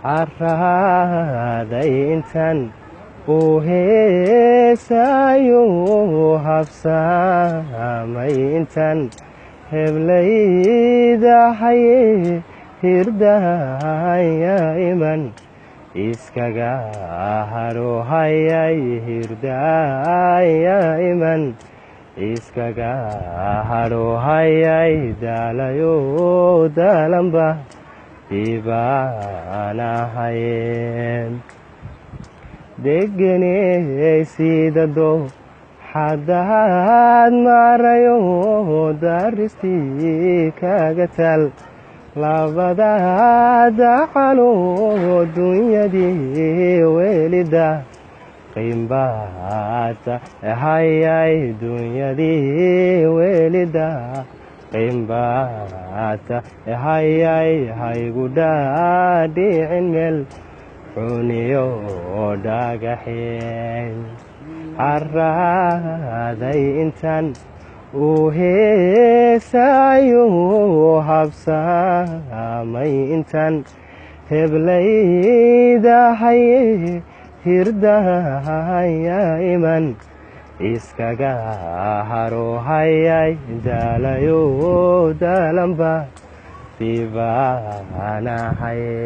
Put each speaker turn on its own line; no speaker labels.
carraaday intan uu heesayo habsaamay intan heblaydahaye hirdaya iman iskaga haruhayay hirdaya iman iskaga haruhayay daalayo daalanba dibaanahaye degeney sidado xadaad marayo daristii kaga tal labada dacalo dunyadii welida qimbata hayay dunyadii welida qimbata hayay haygudhaadhicin meel xuniyo dhagaxeen carraaday intan uu heesayo habsaamay intan heblaydahaye hirdaya iman iskaga haruhayay daalayo daalanba dibaanahaye